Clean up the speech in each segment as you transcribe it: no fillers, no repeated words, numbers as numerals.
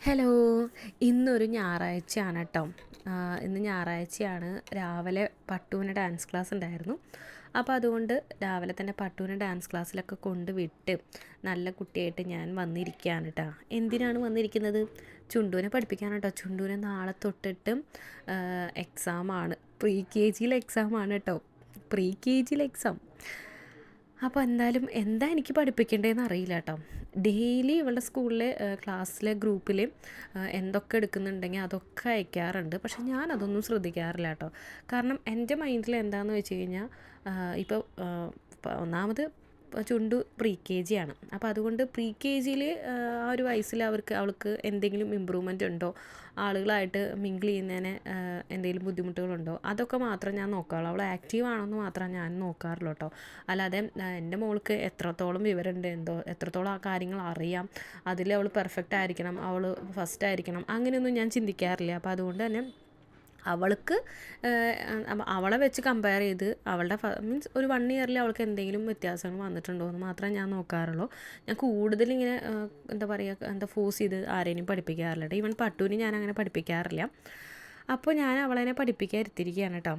Hello. ഇന്നൊരു ഞായറാഴ്ചയാണ് കേട്ടോ. ഇന്ന് ഞായറാഴ്ചയാണ്. രാവിലെ പട്ടുവിന് ഡാൻസ് ക്ലാസ് ഉണ്ടായിരുന്നു. അപ്പോൾ അതുകൊണ്ട് രാവിലെ തന്നെ പട്ടുവിന് ഡാൻസ് ക്ലാസ്സിലൊക്കെ കൊണ്ട് വിട്ട് നല്ല കുട്ടിയായിട്ട് ഞാൻ വന്നിരിക്കുകയാണ് കേട്ടോ. എന്തിനാണ് വന്നിരിക്കുന്നത്? ചുണ്ടുവിനെ പഠിപ്പിക്കാൻ കേട്ടോ. ചുണ്ടുവിനെ നാളെ തൊട്ടിട്ട് എക്സാമാണ്. പ്രീ കെ ജിയിലെ എക്സാമാണ് കേട്ടോ. പ്രീ കെ ജിയിലെ എക്സാം. അപ്പോൾ എന്തായാലും എന്താ എനിക്ക് പഠിപ്പിക്കേണ്ടതെന്ന് അറിയില്ല കേട്ടോ. ഡെയിലി ഇവളുടെ സ്കൂളിലെ ക്ലാസ്സിലെ ഗ്രൂപ്പിൽ എന്തൊക്കെ എടുക്കുന്നുണ്ടെങ്കിൽ അതൊക്കെ അയക്കാറുണ്ട്. പക്ഷെ ഞാനതൊന്നും ശ്രദ്ധിക്കാറില്ല കേട്ടോ. കാരണം എൻ്റെ മൈൻഡിൽ എന്താണെന്ന് വെച്ച് കഴിഞ്ഞാൽ ഇപ്പോൾ ഒന്നാമത് ചുണ്ടു പ്രീ കെ ജി ആണ്. അപ്പോൾ അതുകൊണ്ട് പ്രീ കെ ജിയിൽ ആ ഒരു വയസ്സിൽ അവൾക്ക് എന്തെങ്കിലും ഇമ്പ്രൂവ്മെൻ്റ് ഉണ്ടോ, ആളുകളായിട്ട് മിങ്കിൾ ചെയ്യുന്നതിന് എന്തെങ്കിലും ബുദ്ധിമുട്ടുകളുണ്ടോ, അതൊക്കെ മാത്രം ഞാൻ നോക്കാറുള്ളൂ. അവൾ ആക്റ്റീവ് ആണോയെന്ന് മാത്രം ഞാൻ നോക്കാറുള്ളൂ കേട്ടോ. അല്ലാതെ എൻ്റെ മോൾക്ക് എത്രത്തോളം വിവരമുണ്ട്, എത്രത്തോളം ആ കാര്യങ്ങൾ അറിയാം, അതിൽ അവൾ പെർഫെക്റ്റ് ആയിരിക്കണം, അവൾ ഫസ്റ്റ് ആയിരിക്കണം, അങ്ങനെയൊന്നും ഞാൻ ചിന്തിക്കാറില്ല. അപ്പോൾ അതുകൊണ്ട് തന്നെ അവൾക്ക് അവളെ വെച്ച് കമ്പയർ ചെയ്ത് അവളുടെ മീൻസ് ഒരു 1 ഇയറിൽ അവൾക്ക് എന്തെങ്കിലും വ്യത്യാസങ്ങൾ വന്നിട്ടുണ്ടോ എന്ന് മാത്രമേ ഞാൻ നോക്കാറുള്ളൂ. ഞാൻ കൂടുതലിങ്ങനെ ഫോഴ്സ് ചെയ്ത് ആരെയും പഠിപ്പിക്കാറില്ല. ഈവൻ പട്ടുവിന് ഞാൻ അങ്ങനെ പഠിപ്പിക്കാറില്ല. അപ്പോൾ ഞാൻ അവളെ പഠിപ്പിക്കാൻ ഇരുത്തിയിരിക്കുകയാണ് കേട്ടോ.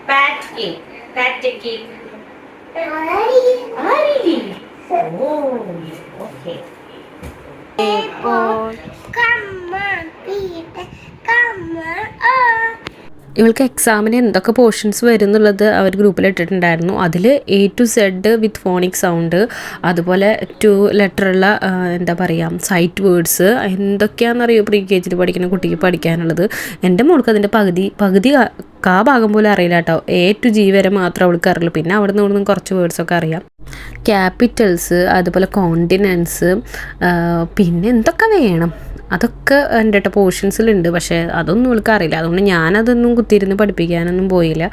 Pat cake. Pat a cake. Already. Oh, okay. Come on, Peter. Come on. ഇവൾക്ക് എക്സാമിന് എന്തൊക്കെ പോർഷൻസ് വരും എന്നുള്ളത് അവർ ഗ്രൂപ്പിൽ ഇട്ടിട്ടുണ്ടായിരുന്നു. അതിൽ A to Z with phonic sound, അതുപോലെ 2 ലെറ്ററുള്ള സൈറ്റ് വേർഡ്സ്, എന്തൊക്കെയാണെന്നറിയോ പ്രീ കെ ജിയിൽ പഠിക്കുന്ന കുട്ടിക്ക് പഠിക്കാനുള്ളത്. എൻ്റെ മോൾക്ക് അതിൻ്റെ പകുതി ഭാഗം പോലും അറിയില്ല കേട്ടോ. A to G വരെ മാത്രം അവൾക്ക് അറിയുള്ളൂ. പിന്നെ അവിടെ നിന്നും കുറച്ച് വേർഡ്സൊക്കെ അറിയാം. ക്യാപിറ്റൽസ്, അതുപോലെ കോണ്ടിനൻസ്, പിന്നെ എന്തൊക്കെ വേണം അതൊക്കെ എൻ്റെ പോർഷൻസിലുണ്ട്. പക്ഷേ അതൊന്നും അവൾക്ക് അറിയില്ല. അതുകൊണ്ട് ഞാനതൊന്നും കുത്തിയിരുന്ന് പഠിപ്പിക്കാനൊന്നും പോയില്ല.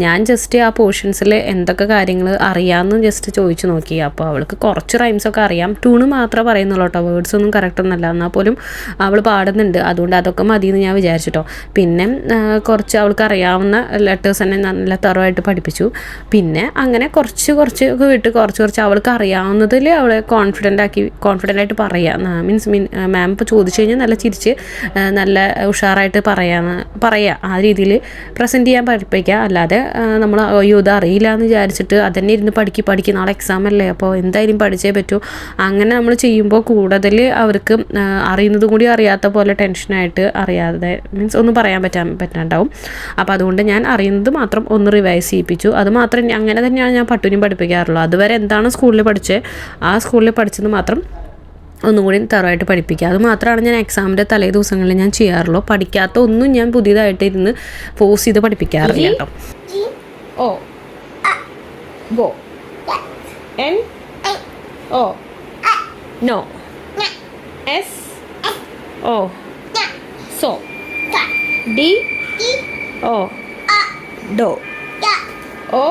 ഞാൻ ജസ്റ്റ് ആ പോർഷൻസിൽ എന്തൊക്കെ കാര്യങ്ങൾ അറിയാമെന്ന് ജസ്റ്റ് ചോദിച്ചു നോക്കി. അപ്പോൾ അവൾക്ക് കുറച്ച് റൈംസൊക്കെ അറിയാം. ട്യൂണ് മാത്രമേ പറയുന്നുള്ളൂ കേട്ടോ. വേർഡ്സൊന്നും കറക്റ്റ് ഒന്നല്ല. എന്നാൽ പോലും അവൾ പാടുന്നുണ്ട്. അതുകൊണ്ട് അതൊക്കെ മതിയെന്ന് ഞാൻ വിചാരിച്ചിട്ടോ. പിന്നെ കുറച്ച് അവൾക്ക് അറിയാവുന്ന ലെറ്റേഴ്സ് തന്നെ നല്ല തറവായിട്ട് പഠിപ്പിച്ചു. പിന്നെ അങ്ങനെ കുറച്ച് വിട്ട് കുറച്ച് അവൾക്ക് അറിയാവുന്നതിൽ അവളെ കോൺഫിഡൻ്റായിട്ട് പറയാം. മാം ഇപ്പോൾ ചോദിച്ചു കഴിഞ്ഞാൽ നല്ല ചിരിച്ച് നല്ല ഉഷാറായിട്ട് പറയാം ആ രീതിയിൽ പ്രസൻറ്റ് ചെയ്യാൻ പഠിപ്പിക്കുക. അല്ലാതെ നമ്മൾ ഇത് അറിയില്ല എന്ന് വിചാരിച്ചിട്ട് അതന്നെ ഇരുന്ന് പഠിക്കും, നാളെ എക്സാം അല്ലേ, അപ്പോൾ എന്തായാലും പഠിച്ചേ പറ്റൂ, അങ്ങനെ നമ്മൾ ചെയ്യുമ്പോൾ കൂടുതൽ അവർക്ക് അറിയുന്നതും കൂടി അറിയാത്ത പോലെ ടെൻഷനായിട്ട് അറിയാതെ മീൻസ് ഒന്നും പറയാൻ പറ്റാണ്ടാവും. അപ്പോൾ അതുകൊണ്ട് ഞാൻ അറിയുന്നത് മാത്രം ഒന്ന് റിവൈസ് ചെയ്യിപ്പിച്ചു. അത് മാത്രം അങ്ങനെ തന്നെയാണ് ഞാൻ പട്ടുവിനും പഠിപ്പിക്കാറുള്ളൂ. അതുവരെ എന്താണ് സ്കൂളിൽ പഠിച്ചത് ആ സ്കൂളിൽ പഠിച്ചത് മാത്രം ഒന്നുകൂടി തറവായിട്ട് പഠിപ്പിക്കുക. അത് മാത്രമാണ് ഞാൻ എക്സാമിൻ്റെ തലേ ദിവസങ്ങളിൽ ഞാൻ ചെയ്യാറുള്ളൂ. പഠിക്കാത്ത ഒന്നും ഞാൻ പുതിയതായിട്ട് ഇരുന്ന് ഫോഴ്സ് ചെയ്ത് പഠിപ്പിക്കാറില്ല കേട്ടോ. O. Go. N. O. No. S. O. So. D. O. Do. O.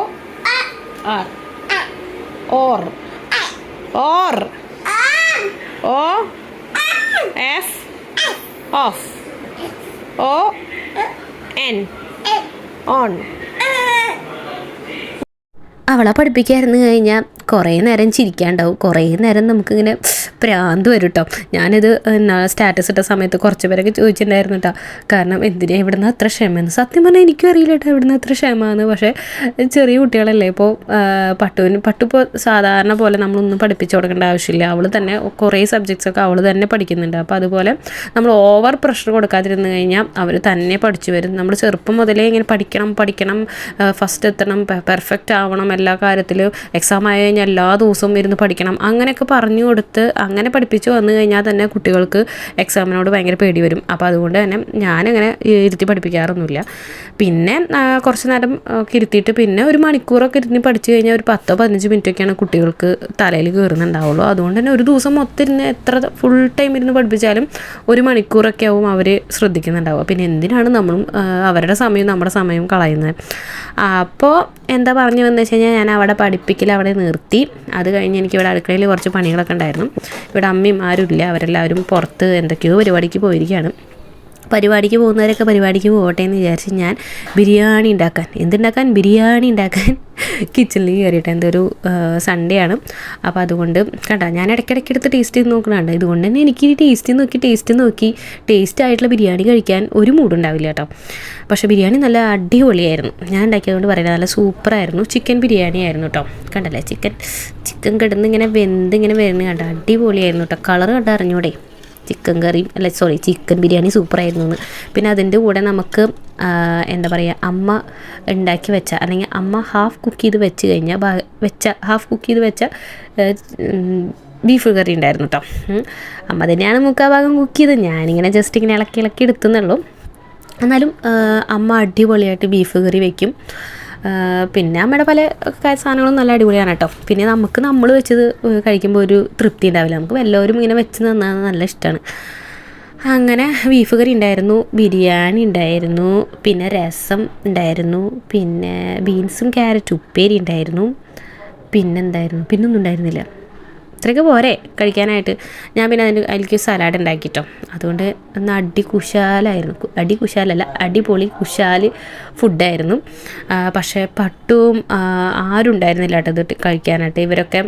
R. Or. Or. O. F. Off. O. N. On. അവളെ പഠിപ്പിക്കാതിരുന്ന് കഴിഞ്ഞാൽ കുറേ നേരം ചിരിക്കാണ്ടാവും, കുറേ നേരം നമുക്കിങ്ങനെ പ്രാന്ത് വരും കേട്ടോ. ഞാനിത് സ്റ്റാറ്റസ് ഇട്ട സമയത്ത് കുറച്ച് പേരൊക്കെ ചോദിച്ചിട്ടുണ്ടായിരുന്നു കേട്ടോ. കാരണം എന്തിനാ ഇവിടുന്ന് അത്ര ക്ഷമയെന്ന്. സത്യം പറഞ്ഞാൽ എനിക്കും അറിയില്ല കേട്ടോ ഇവിടുന്ന് അത്ര ക്ഷമയെന്ന്. പക്ഷേ ചെറിയ കുട്ടികളല്ലേ. ഇപ്പോൾ പട്ടു ഇപ്പോൾ സാധാരണ പോലെ നമ്മളൊന്നും പഠിപ്പിച്ചു കൊടുക്കേണ്ട ആവശ്യമില്ല. അവൾ തന്നെ കുറേ സബ്ജക്ട്സൊക്കെ അവൾ തന്നെ പഠിക്കുന്നുണ്ട്. അപ്പോൾ അതുപോലെ നമ്മൾ ഓവർ പ്രഷർ കൊടുക്കാതിരുന്ന് കഴിഞ്ഞാൽ അവർ തന്നെ പഠിച്ചു വരും. നമ്മൾ ചെറുപ്പം മുതലേ ഇങ്ങനെ പഠിക്കണം, ഫസ്റ്റ് എത്തണം, പെർഫെക്റ്റ് ആവണം, എല്ലാ കാര്യത്തിലും എക്സാം ആയി കഴിഞ്ഞാൽ എല്ലാ ദിവസവും ഇരുന്ന് പഠിക്കണം, അങ്ങനെയൊക്കെ പറഞ്ഞു കൊടുത്ത് അങ്ങനെ പഠിപ്പിച്ച് വന്നു കഴിഞ്ഞാൽ തന്നെ കുട്ടികൾക്ക് എക്സാമിനോട് ഭയങ്കര പേടി വരും. അപ്പോൾ അതുകൊണ്ട് തന്നെ ഞാനങ്ങനെ ഇരുത്തി പഠിപ്പിക്കാറൊന്നുമില്ല. പിന്നെ കുറച്ച് നേരം ഇരുത്തിയിട്ട് പിന്നെ ഒരു മണിക്കൂറൊക്കെ ഇരുന്ന് പഠിച്ചു കഴിഞ്ഞാൽ ഒരു 10-15 മിനിറ്റൊക്കെയാണ് കുട്ടികൾക്ക് തലയിൽ കയറുന്നുണ്ടാവുള്ളൂ. അതുകൊണ്ട് തന്നെ ഒരു ദിവസം മൊത്തം ഇരുന്ന് എത്ര ഫുൾ ടൈം ഇരുന്ന് പഠിപ്പിച്ചാലും 1 മണിക്കൂറൊക്കെ ആവും അവർ ശ്രദ്ധിക്കുന്നുണ്ടാവുക. പിന്നെ എന്തിനാണ് നമ്മളും അവരുടെ സമയം നമ്മുടെ സമയം കളയുന്നത്. അപ്പോൾ എന്താ പറഞ്ഞു വന്നു വെച്ച് കഴിഞ്ഞാൽ ഞാൻ അവിടെ പഠിപ്പിക്കൽ അവിടെ നിർത്തി. എത്തി. അത് കഴിഞ്ഞ് എനിക്ക് ഇവിടെ അടുക്കളയിൽ കുറച്ച് പണികളൊക്കെ ഉണ്ടായിരുന്നു. ഇവിടെ അമ്മയും ആരും ഇല്ല, അവരെല്ലാവരും പുറത്ത് എന്തൊക്കെയോ പരിപാടിക്ക് പോയിരിക്കുകയാണ്. പരിപാടിക്ക് പോകുന്നവരൊക്കെ പരിപാടിക്ക് പോകട്ടെ എന്ന് വിചാരിച്ച് ഞാൻ ബിരിയാണി ഉണ്ടാക്കാൻ കിച്ചണിൽ കയറിയിട്ട് എന്തൊരു സൺഡേ ആണ്. അപ്പോൾ അതുകൊണ്ട് കണ്ട ഞാൻ ഇടയ്ക്കിടയ്ക്ക് എടുത്ത് ടേസ്റ്റ് ചെയ്ത് നോക്കണുണ്ട്. ഇതുകൊണ്ട് തന്നെ എനിക്ക് ടേസ്റ്റ് നോക്കി ടേസ്റ്റ് ആയിട്ടുള്ള ബിരിയാണി കഴിക്കാൻ ഒരു മൂടുണ്ടാവില്ല കേട്ടോ. പക്ഷേ ബിരിയാണി നല്ല അടിപൊളിയായിരുന്നു. ഞാൻ ഉണ്ടാക്കിയതുകൊണ്ട് പറയുന്നത് നല്ല സൂപ്പറായിരുന്നു. ചിക്കൻ ബിരിയാണി ആയിരുന്നു കേട്ടോ. കണ്ടല്ലേ ചിക്കൻ കിടന്ന് ഇങ്ങനെ വെന്ത് ഇങ്ങനെ വരുന്നത് കണ്ട അടിപൊളിയായിരുന്നു കേട്ടോ. കളർ കണ്ട അറിഞ്ഞൂടെ, ചിക്കൻ ബിരിയാണി സൂപ്പറായിരുന്നു എന്ന്. പിന്നെ അതിൻ്റെ കൂടെ നമുക്ക് എന്താ പറയുക, അമ്മ ഉണ്ടാക്കി വെച്ച അല്ലെങ്കിൽ അമ്മ ഹാഫ് കുക്ക് ചെയ്ത് വെച്ച ബീഫ് കറി ഉണ്ടായിരുന്നു കേട്ടോ. അമ്മ തന്നെയാണ് മുക്കാൽ ഭാഗം കുക്ക് ചെയ്ത്, ഞാനിങ്ങനെ ജസ്റ്റ് ഇങ്ങനെ ഇളക്കി എടുത്തുന്നുള്ളൂ. എന്നാലും അമ്മ അടിപൊളിയായിട്ട് ബീഫ് കറി വയ്ക്കും. പിന്നെ അമ്മയുടെ പല സാധനങ്ങളും നല്ല അടിപൊളിയാണ് കേട്ടോ. പിന്നെ നമ്മൾ വെച്ചത് കഴിക്കുമ്പോൾ ഒരു തൃപ്തി ഉണ്ടാവില്ല, നമുക്ക് എല്ലാവരും ഇങ്ങനെ വെച്ച് തന്നാൽ നല്ല ഇഷ്ടമാണ്. അങ്ങനെ ബീഫ് കറി ഉണ്ടായിരുന്നു, ബിരിയാണി ഉണ്ടായിരുന്നു, പിന്നെ രസം ഉണ്ടായിരുന്നു, പിന്നെ ബീൻസും ക്യാരറ്റ് ഉപ്പേരി ഉണ്ടായിരുന്നു, പിന്നൊന്നും ഉണ്ടായിരുന്നില്ല. ഇത്രയൊക്കെ പോരെ കഴിക്കാനായിട്ട്. ഞാൻ പിന്നെ അതിലേക്ക് സലാഡ് ഉണ്ടാക്കിട്ടോ. അതുകൊണ്ട് ഒന്ന് അടിപൊളി കുശാൽ ഫുഡായിരുന്നു. പക്ഷേ പട്ടും ആരും ഉണ്ടായിരുന്നില്ല കേട്ടോ ഇത് കഴിക്കാനായിട്ട്. ഇവരൊക്കെ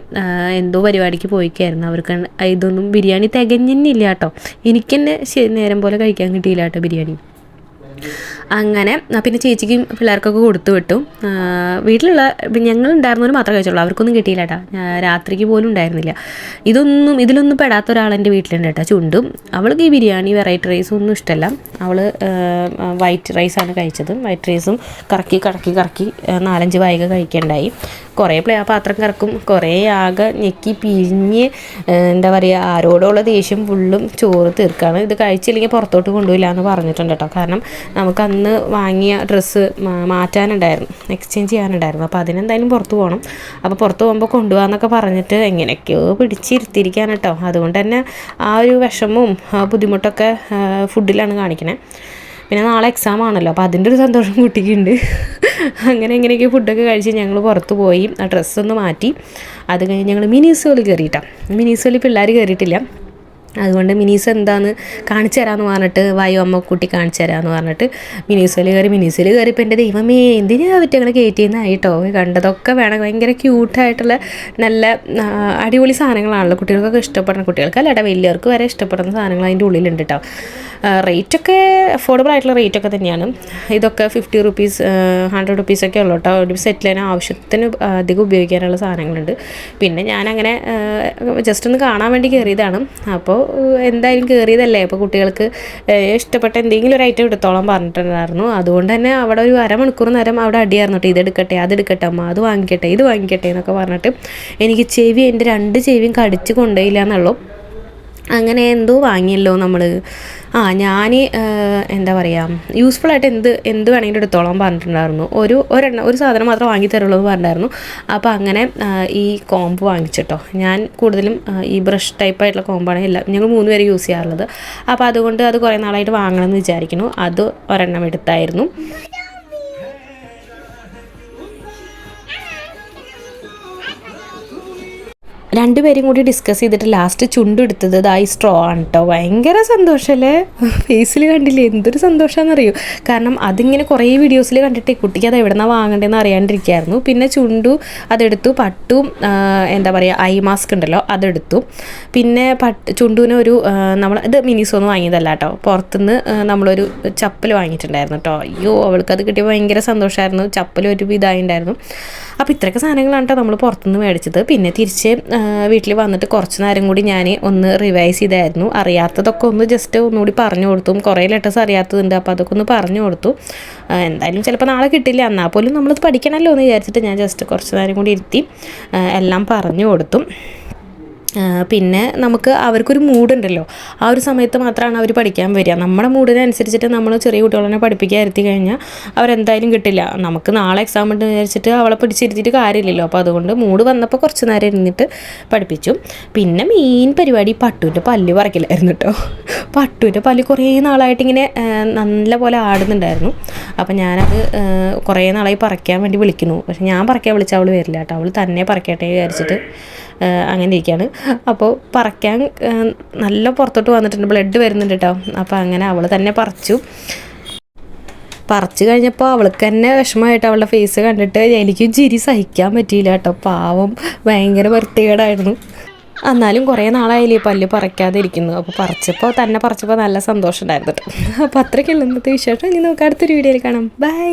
എന്തോ പരിപാടിക്ക് പോയിക്കായിരുന്നു. അവർക്ക് ഇതൊന്നും ബിരിയാണി തികഞ്ഞില്ല കേട്ടോ. എനിക്ക് തന്നെ നേരം പോലെ കഴിക്കാൻ കിട്ടിയില്ല കേട്ടോ ബിരിയാണി. അങ്ങനെ പിന്നെ ചേച്ചിക്കും പിള്ളേർക്കൊക്കെ കൊടുത്തു വിട്ടു. വീട്ടിലുള്ള ഞങ്ങളുണ്ടായിരുന്നവർ മാത്രമേ കഴിച്ചുള്ളൂ, അവർക്കൊന്നും കിട്ടിയില്ല കേട്ടോ. രാത്രിക്ക് പോലും ഉണ്ടായിരുന്നില്ല. ഇതിലൊന്നും പെടാത്ത ഒരാൾ എൻ്റെ വീട്ടിലുണ്ട് കേട്ടോ, ചുണ്ടും. അവൾക്ക് ഈ ബിരിയാണി വെറൈറ്റി റൈസും ഒന്നും ഇഷ്ടമല്ല. അവൾ വൈറ്റ് റൈസാണ് കഴിച്ചത്. വൈറ്റ് റൈസും കറക്കി 4-5 വായിക കഴിക്കണ്ടായി. കുറേ പാത്രം കറക്കും, കുറേ ആകെ ഞെക്കി പിഴിഞ്ഞ് എന്താ പറയുക, ആരോടുള്ള ദേഷ്യം ഫുള്ളും ചോറ് തീർക്കാണ്. ഇത് കഴിച്ചില്ലെങ്കിൽ പുറത്തോട്ട് കൊണ്ടുപോയില്ല എന്ന് പറഞ്ഞിട്ടുണ്ട് കേട്ടോ. കാരണം നമുക്ക് അന്ന് വാങ്ങിയ ഡ്രസ്സ് മാറ്റാനുണ്ടായിരുന്നു, എക്സ്ചേഞ്ച് ചെയ്യാനുണ്ടായിരുന്നു. അപ്പോൾ അതിനെന്തായാലും പുറത്ത് പോകണം. അപ്പോൾ പുറത്ത് പോകുമ്പോൾ കൊണ്ടുപോകാമെന്നൊക്കെ പറഞ്ഞിട്ട് എങ്ങനെയൊക്കെയോ പിടിച്ചിരുത്തിയിരിക്കാൻ കേട്ടോ. അതുകൊണ്ട് തന്നെ ആ ഒരു വിഷമവും ബുദ്ധിമുട്ടൊക്കെ ഫുഡിലാണ് കാണിക്കണേ. പിന്നെ നാളെ എക്സാം ആണല്ലോ, അപ്പോൾ അതിൻ്റെ ഒരു സന്തോഷം കുട്ടിക്കുണ്ട്. എങ്ങനെയൊക്കെ ഫുഡൊക്കെ കഴിച്ച് ഞങ്ങൾ പുറത്ത് പോയി ആ ഡ്രസ്സൊന്ന് മാറ്റി. അത് കഴിഞ്ഞ് ഞങ്ങൾ മിനിസോയിൽ കയറിയിട്ടാണ്. മിനിസോയിൽ പിള്ളേർ കയറിയിട്ടില്ല. അതുകൊണ്ട് മിനീസ് എന്താണെന്ന് കാണിച്ചു തരാമെന്ന് പറഞ്ഞിട്ട് വായു അമ്മക്കുട്ടി കാണിച്ചു തരാമെന്ന് പറഞ്ഞിട്ട് മിനീസോയിൽ കയറിയപ്പോൾ എൻ്റെ ദൈവമേ എന്തിനാ അവറ്റങ്ങൾ കയറ്റിയെന്നായിട്ടോ. കണ്ടതൊക്കെ വേണം, ഭയങ്കര ക്യൂട്ടായിട്ടുള്ള നല്ല അടിപൊളി സാധനങ്ങളാണല്ലോ. കുട്ടികൾക്കൊക്കെ ഇഷ്ടപ്പെടുന്ന, കുട്ടികൾക്കല്ല വലിയവർക്ക് വരെ ഇഷ്ടപ്പെടുന്ന സാധനങ്ങൾ അതിൻ്റെ ഉള്ളിലുണ്ട് കേട്ടോ. റേറ്റൊക്കെ അഫോർഡബിൾ ആയിട്ടുള്ള റേറ്റൊക്കെ തന്നെയാണ്. ഇതൊക്കെ 50 റുപ്പീസ് 100 റുപ്പീസൊക്കെ ഉള്ളൂ കേട്ടോ. ഒരു സെറ്റിൽ തന്നെ ആവശ്യത്തിന് അധികം ഉപയോഗിക്കാനുള്ള സാധനങ്ങളുണ്ട്. പിന്നെ ഞാനങ്ങനെ ജസ്റ്റ് ഒന്ന് കാണാൻ വേണ്ടി കയറിയതാണ്. അപ്പോൾ എന്തായാലും കയറിയതല്ലേ, അപ്പോൾ കുട്ടികൾക്ക് ഇഷ്ടപ്പെട്ട എന്തെങ്കിലും ഒരു ഐറ്റം എടുത്തോളം പറഞ്ഞിട്ടുണ്ടായിരുന്നു. അതുകൊണ്ട് തന്നെ അവിടെ ഒരു അരമണിക്കൂർ നേരം അവിടെ അടിയായിരുന്നു കേട്ടോ. ഇതെടുക്കട്ടെ അതെടുക്കട്ടെ അമ്മ, അത് വാങ്ങിക്കട്ടെ ഇത് വാങ്ങിക്കട്ടെ എന്നൊക്കെ പറഞ്ഞിട്ട് എനിക്ക് എൻ്റെ 2 ചെവിയും കടിച്ച് കൊണ്ടുപോയില്ല എന്നുള്ളൂ. അങ്ങനെ എന്തോ വാങ്ങിയല്ലോ നമ്മൾ. ഞാൻ എന്താ പറയുക, യൂസ്ഫുള്ളായിട്ട് എന്ത് വേണമെങ്കിലും എടുത്തോളം പറഞ്ഞിട്ടുണ്ടായിരുന്നു. ഒരു സാധനം മാത്രം വാങ്ങി തരുള്ളൂ എന്ന് പറഞ്ഞിട്ടുണ്ടായിരുന്നു. അപ്പോൾ അങ്ങനെ ഈ കോമ്പ് വാങ്ങിച്ചിട്ടോ. ഞാൻ കൂടുതലും ഈ ബ്രഷ് ടൈപ്പായിട്ടുള്ള കോമ്പാണ് ഞങ്ങൾ 3 പേര് യൂസ് ചെയ്യാറുള്ളത്. അപ്പോൾ അതുകൊണ്ട് അത് കുറേ നാളായിട്ട് വാങ്ങണമെന്ന് വിചാരിക്കുന്നു. അത് ഒരെണ്ണം എടുത്തായിരുന്നു. രണ്ടുപേരും കൂടി ഡിസ്കസ് ചെയ്തിട്ട് ലാസ്റ്റ് ചുണ്ടെടുത്തത് ഈ സ്ട്രോ ആണ് കേട്ടോ. ഭയങ്കര സന്തോഷമല്ലേ, ഫേസിൽ കണ്ടില്ലേ എന്തൊരു സന്തോഷമാണെന്നറിയൂ. കാരണം അതിങ്ങനെ കുറേ വീഡിയോസിൽ കണ്ടിട്ട് കുട്ടിക്ക് അത് എവിടെ നിന്നാണ് വാങ്ങേണ്ടതെന്ന് അറിയാണ്ടിരിക്കുകയായിരുന്നു. പിന്നെ ചുണ്ടു അതെടുത്തു, പട്ടും എന്താ പറയുക ഐ മാസ്ക് ഉണ്ടല്ലോ അതെടുത്തു. പിന്നെ ചുണ്ടുവിന് ഒരു ഇത് മിനിസോന്ന് വാങ്ങിയതല്ല കേട്ടോ, പുറത്തുനിന്ന് നമ്മളൊരു ചപ്പൽ വാങ്ങിയിട്ടുണ്ടായിരുന്നു കേട്ടോ. അയ്യോ അവൾക്കത് കിട്ടിയപ്പോൾ ഭയങ്കര സന്തോഷമായിരുന്നു. ചപ്പൽ ഒരു ഇതായിട്ടുണ്ടായിരുന്നു. അപ്പോൾ ഇത്രയൊക്കെ സാധനങ്ങളാണ് കേട്ടോ നമ്മൾ പുറത്തുനിന്ന് മേടിച്ചത്. പിന്നെ തിരിച്ച് വീട്ടിൽ വന്നിട്ട് കുറച്ച് നേരം കൂടി ഞാൻ ഒന്ന് റിവൈസ് ചെയ്തായിരുന്നു. അറിയാത്തതൊക്കെ ഒന്ന് ജസ്റ്റ് ഒന്നുകൂടി പറഞ്ഞു കൊടുത്തു. കുറേ ലെറ്റേഴ്സ് അറിയാത്തതുണ്ട്, അപ്പോൾ അതൊക്കെ ഒന്ന് പറഞ്ഞു കൊടുത്തു. എന്തായാലും ചിലപ്പോൾ നാളെ കിട്ടില്ല, എന്നാൽ പോലും നമ്മളത് പഠിക്കണമല്ലോ എന്ന് വിചാരിച്ചിട്ട് ഞാൻ ജസ്റ്റ് കുറച്ച് നേരം കൂടി ഇരുത്തി എല്ലാം പറഞ്ഞു കൊടുത്തു. പിന്നെ നമുക്ക് അവർക്കൊരു മൂഡുണ്ടല്ലോ, ആ ഒരു സമയത്ത് മാത്രമാണ് അവർ പഠിക്കാൻ വരിക. നമ്മുടെ മൂഡിനനുസരിച്ചിട്ട് നമ്മൾ ചെറിയ കുട്ടികളെ പഠിപ്പിക്കാൻ ഇരുത്തി കഴിഞ്ഞാൽ അവരെന്തായാലും കിട്ടില്ല. നമുക്ക് നാളെ എക്സാം ഉണ്ട് വിചാരിച്ചിട്ട് അവളെ പിടിച്ചിരുത്തിയിട്ട് കാര്യമില്ലല്ലോ. അപ്പോൾ അതുകൊണ്ട് മൂഡ് വന്നപ്പോൾ കുറച്ച് നേരം ഇരുന്നിട്ട് പഠിപ്പിച്ചു. പിന്നെ മെയിൻ പരിപാടി പട്ടുവിൻ്റെ പല്ല് പറിക്കലായിരുന്നു കേട്ടോ. അപ്പോൾ അട്ടുവിൻ്റെ പല്ല് കുറേ നാളായിട്ട് ഇങ്ങനെ നല്ല പോലെ ആടുന്നുണ്ടായിരുന്നു. അപ്പോൾ ഞാനത് കുറേ നാളായി പറിക്കാൻ വേണ്ടി വിളിക്കുന്നു. പക്ഷെ ഞാൻ പറിക്കാൻ വിളിച്ചാൽ അവൾ വരില്ല കേട്ടോ. അവൾ തന്നെ പറിക്കട്ടെ വിചാരിച്ചിട്ട് അങ്ങനെ ഇരിക്കുകയാണ്. അപ്പോൾ പറിക്കാൻ നല്ല പുറത്തോട്ട് വന്നിട്ടുണ്ട്, ബ്ലഡ് വരുന്നുണ്ട് കേട്ടോ. അപ്പോൾ അങ്ങനെ അവൾ തന്നെ പറിച്ചു കഴിഞ്ഞപ്പോൾ അവൾക്ക് തന്നെ വിഷമമായിട്ട് അവളുടെ ഫേസ് കണ്ടിട്ട് എനിക്കും ചിരി സഹിക്കാൻ പറ്റിയില്ല കേട്ടോ. പാവം, ഭയങ്കര വൃത്തികേടായിരുന്നു. എന്നാലും കുറേ നാളായില്ലേ പല്ല് പറിക്കാതെ ഇരിക്കുന്നു. അപ്പോൾ തന്നെ പറിച്ചപ്പോൾ നല്ല സന്തോഷം ഉണ്ടായിരുന്നു കേട്ടോ. അപ്പോൾ അത്രയ്ക്കുള്ള ഇന്നത്തെ വിശേഷം. ഇനി നമുക്ക് അടുത്തൊരു വീഡിയോയിൽ കാണാം. ബൈ.